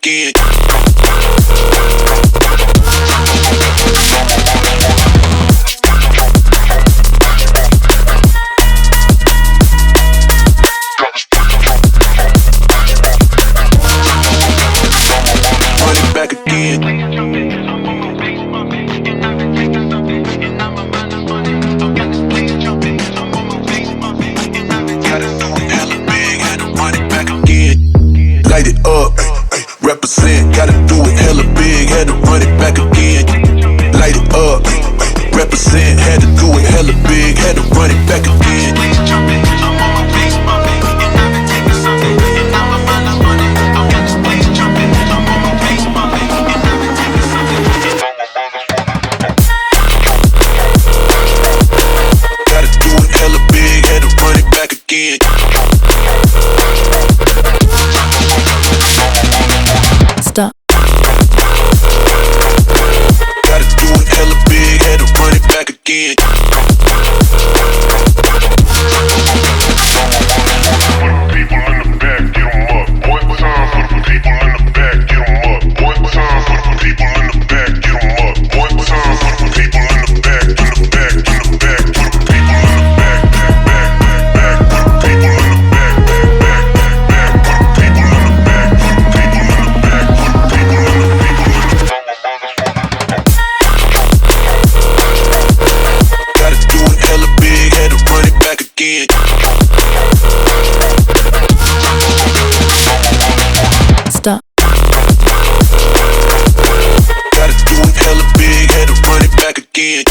again. Run it back again. Light it up, represent, gotta do it hella big, had to run it back again. Light it up, represent, had to do it hella big, had to run it back again. Gotta do it hella big, had to run it back again. Stop. Gotta do it hella big, had to run it back again. People in the back, get 'em up. One time for the people in the back, get 'em up. One time for the people in the back, get 'em up. One time for the people in the back, in the back, in the back. For the people in the back, back, back, back. For the people in the back, back, back, back. For the people in the back, for the people in the back, for the people in the Gotta do it hella big, had to run it back again. Stop. Gotta do it hella big, had to run it back again.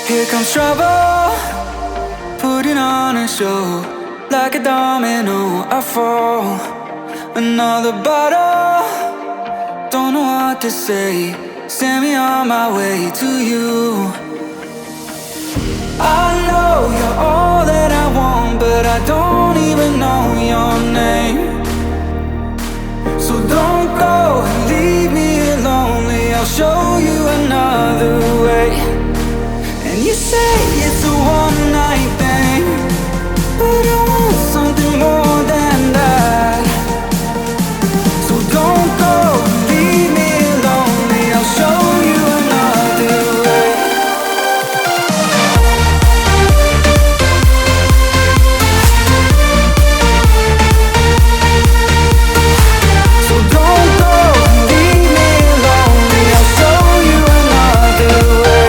Here comes trouble, putting on a show. Like a domino, I fall. Another bottle, don't know what to say. Send me on my way to you. I know you're all that I want, but I don't even know your name. So don't go and leave me lonely, I'll show you another way. And you say it's a one-night thing, but I want something more than that. So don't go and leave me lonely, I'll show you another way. So don't go and leave me lonely, I'll show you another way.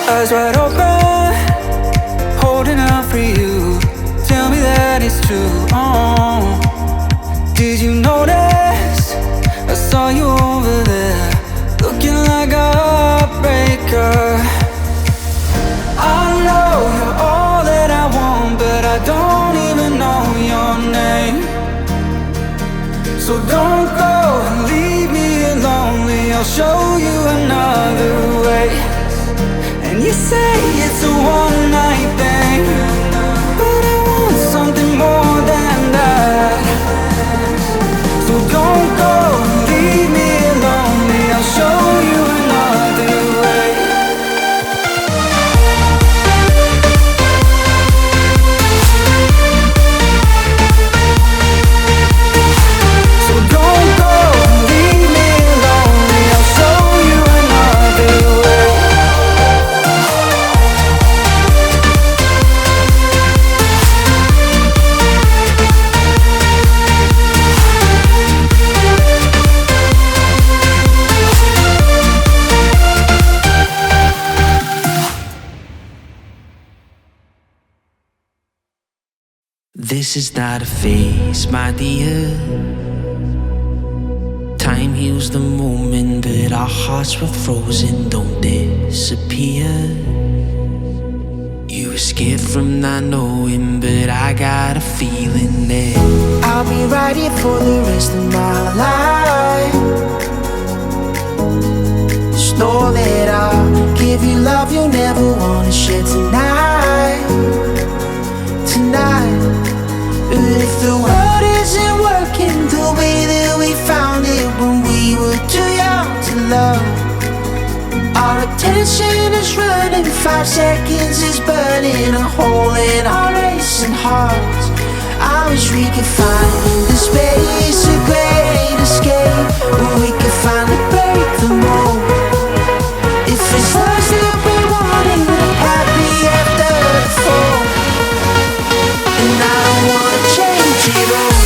Eyes wide open, holding out for you. Tell me that it's true. Oh, did you notice? I saw you over there, looking like a heartbreaker. I know you're all that I want, but I don't even know your name. So don't go and leave me lonely, I'll show you another way. And you say it's a one-night thing, but I want something more than that. So don't go and leave me lonely, I'll show you another way. So don't go and leave me lonely, I'll show you another way. This is not a phase, my dear. Time heals froze the moment, but our hearts were frozen. Don't disappear. You were scared from not knowing, but I got a feeling that I'll be right here for the rest of my life. Just know that I'll give you love you'll never wanna share tonight. Tonight. But if the world isn't working the way that we found it when we were too young to love, our attention is running, 5 seconds is burning a hole in our racing hearts. I wish we could find the space, a great escape, where we could finally break the mold. If it's us that we wanted, happy after the fall. And I don't wanna change it all.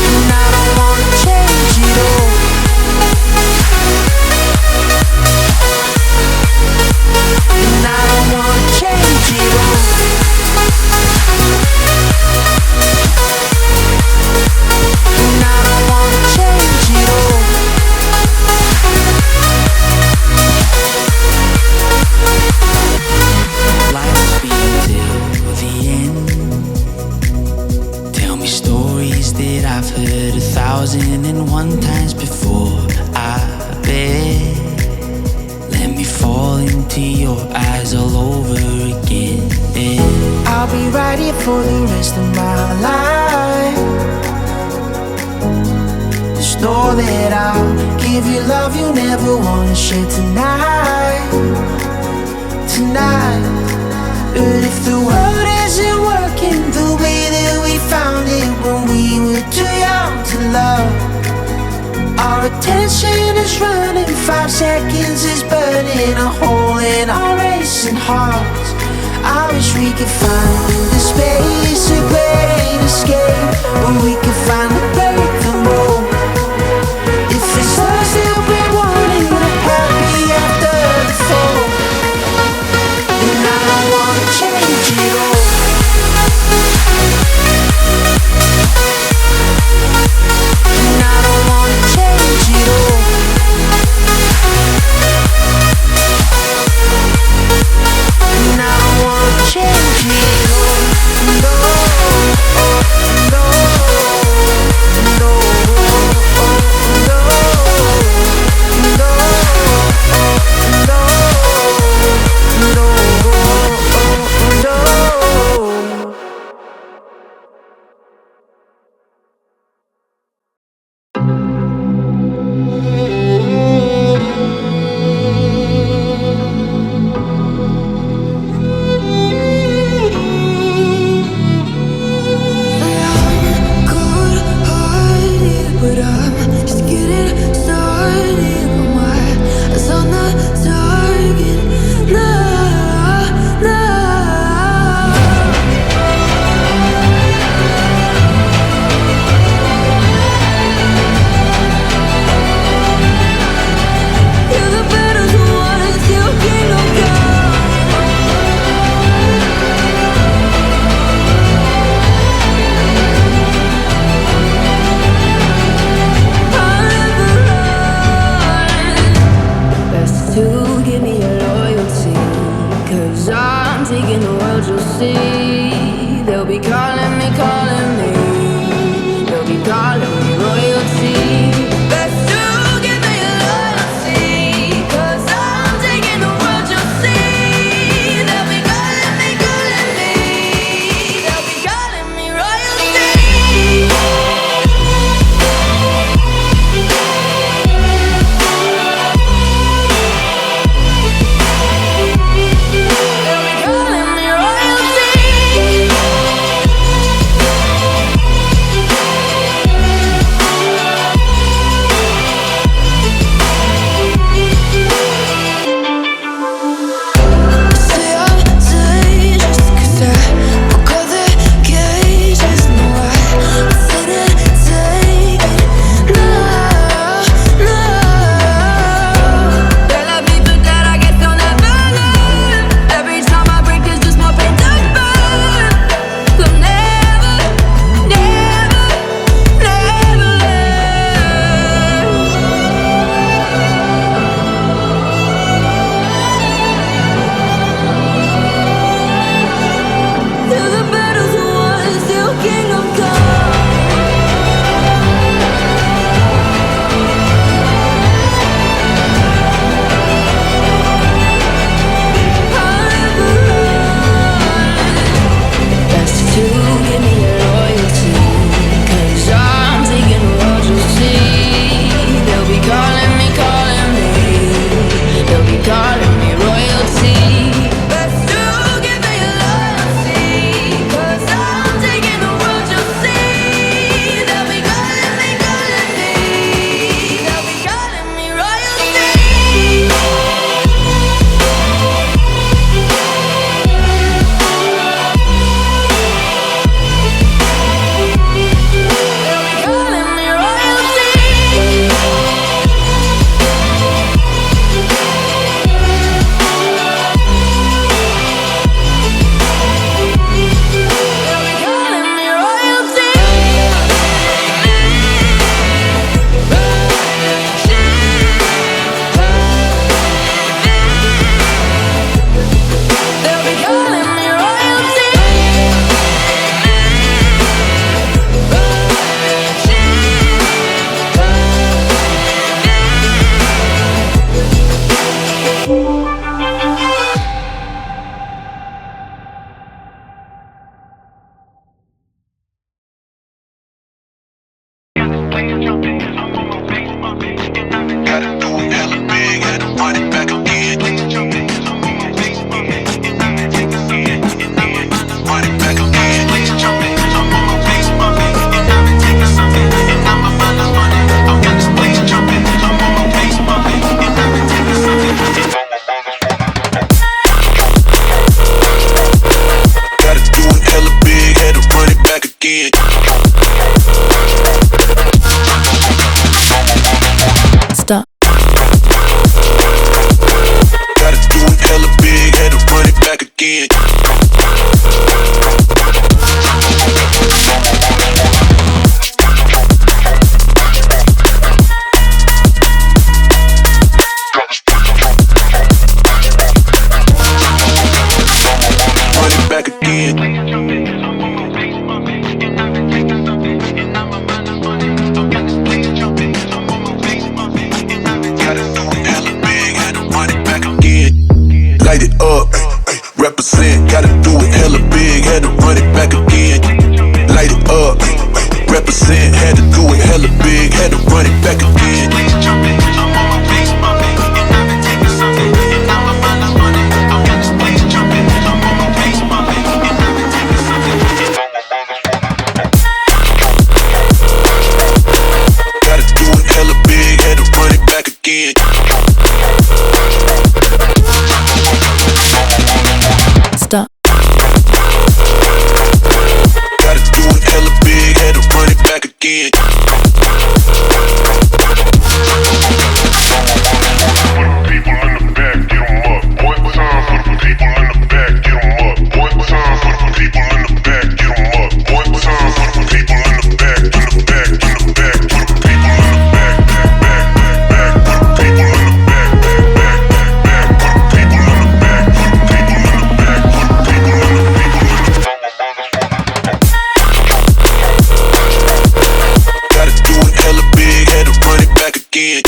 And I don't wanna change it all. And I don't wanna change it all. And I don't wanna change it all. life be till the end. Tell me stories that I've heard 1,001 times before. I bet. Let me fall into your eyes all over again. I'll be right here for the rest of my life. Just know that I'll give you love you'll never wanna share tonight. Tonight. But if the world isn't working the way that we found it when we were too young to love, our attention is running, 5 seconds is burning a hole in our racing hearts. I wish we could find the space, a great escape, where we could finally break the mold. If it's us that we wanted, happy after the fall. And I don't wanna change it all. And I don't wanna change it all. And I don't wanna change it all. No, no, no, again. Gotta do it hella big, had to run it back again. Light it up, represent. Gotta do it hella big, had to run it back again. Light it up, represent. Had to do it hella big, had to run it back again. Stop. Gotta do it hella big, had to run it back again. People in the back, get 'em up. One time for the people in the back, get 'em up. One time for the people in the back, get 'em up. One time for the people in the back, in the back, in the back. For the people in the back, back, back, back. For the people in the back, back, back, back. For the people in the back, for the people in the back, for the people in the Gotta do it hella big, had to run it back again.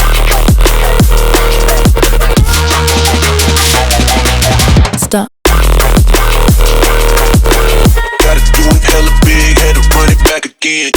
Stop. Gotta do it hella big, had to run it back again.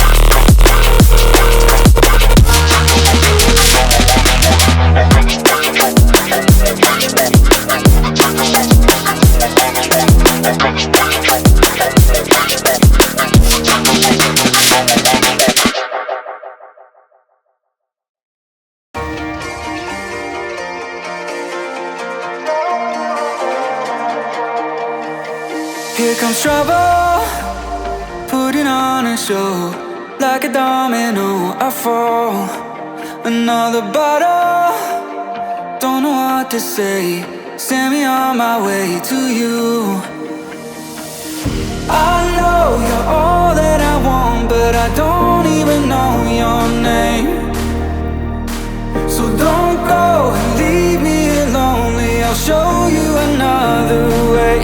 Here comes trouble, putting on a show. Like a domino, I fall. Another bottle, don't know what to say. Send me on my way to you. I know you're all that I want, but I don't even know your name. So don't go and leave me lonely, I'll show you another way.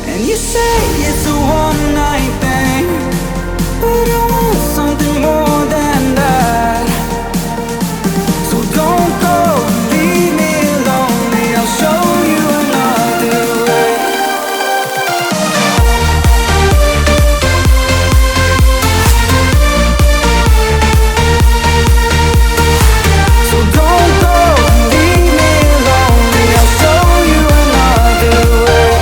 And you say it's a one-night thing, but I want something more than that. So don't go and leave me lonely, I'll show you another way. So don't go and leave me lonely, I'll show you another way.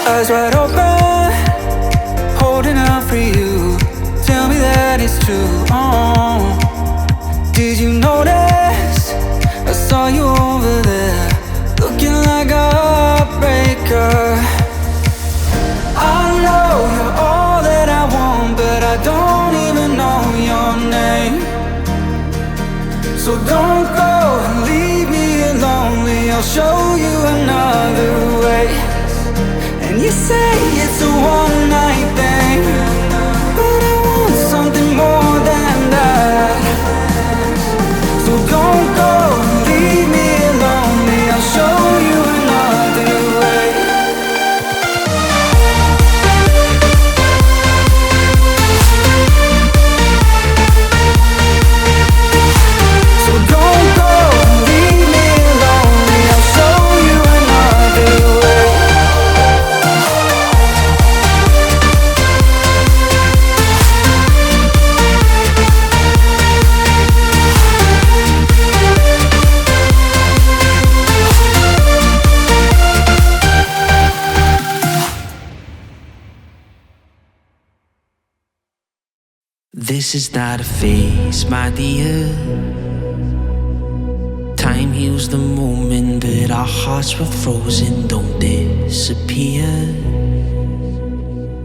Eyes wide open, holding out for you. Tell me that it's true. Oh, did you notice? I saw you over there, looking like a heartbreaker. I know you're all that I want, but I don't even know your name. So don't go and leave me lonely, I'll show you another way. And you say it's a one-night thing, but I want something more than that. So don't go and leave me lonely, I'll show you another way. So don't go and leave me lonely, I'll show you another way. This is not a phase, my dear. Time heals the moment, but our hearts were frozen, don't disappear.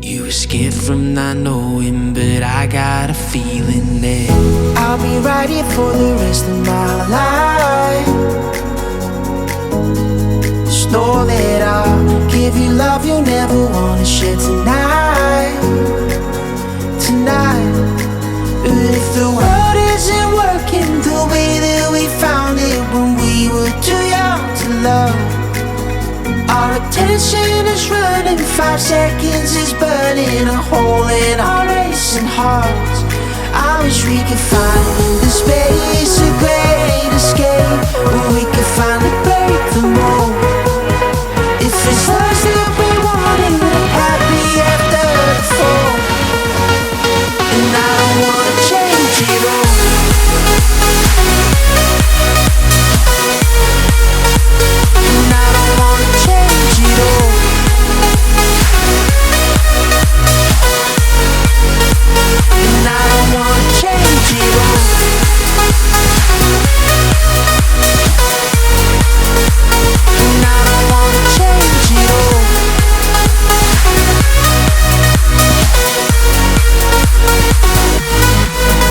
You escaped from not knowing, but I got a feeling that I'll be right here for the rest of my life. Just know that I'll give you love you'll never want wanna share tonight, tonight. But if the world isn't working the way that we found it when we were too young to love, our attention is running, 5 seconds is burning a hole in our racing hearts. I wish we could find the space, a great escape, where we could finally break the mold. If it's us that we wanted, happy after the fall. And I don't wanna change it all. And I don't wanna change it all. And I don't wanna change it all. And I don't wanna change it all.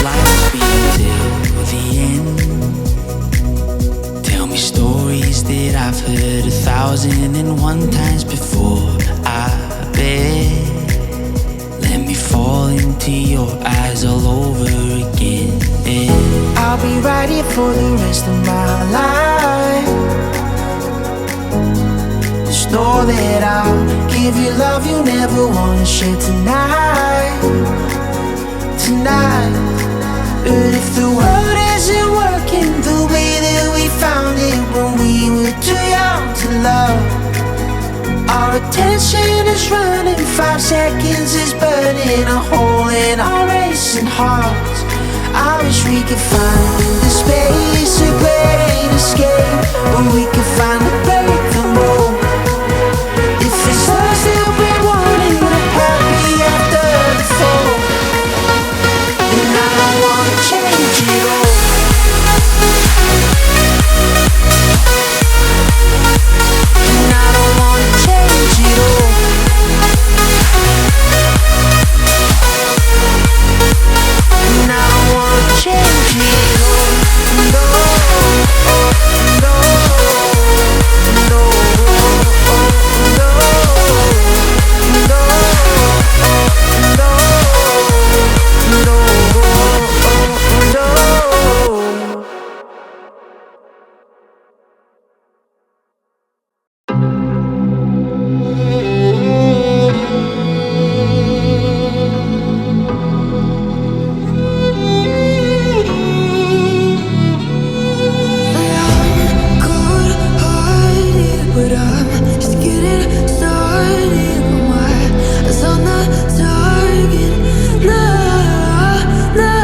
Life's been till the end. Tell me stories that I've heard 1,001 times before. I bet. Let me fall into your eyes all over again. I'll be right here for the rest of my life. Just know that I'll give you love you never wanna share tonight, tonight. But if the world isn't working the way that we found it when we were too young to love, our attention is running, 5 seconds is burning a hole in our racing hearts. I wish we could find the space, a great escape, where we could finally break the mold. If it's us that we wanted, happy after the fall. And I don't wanna change it all. And I don't wanna change it all. And I don't wanna change it all. No, no, no, no, no, no. But I'm just getting started. My eyes on the target. Nah, nah.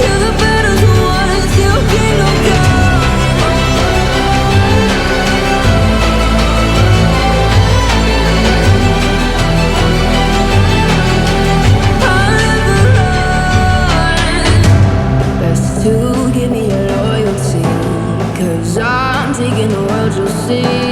You're the better ones, you kingdom come. To give me your loyalty, 'cause I'm taking the world, you'll see.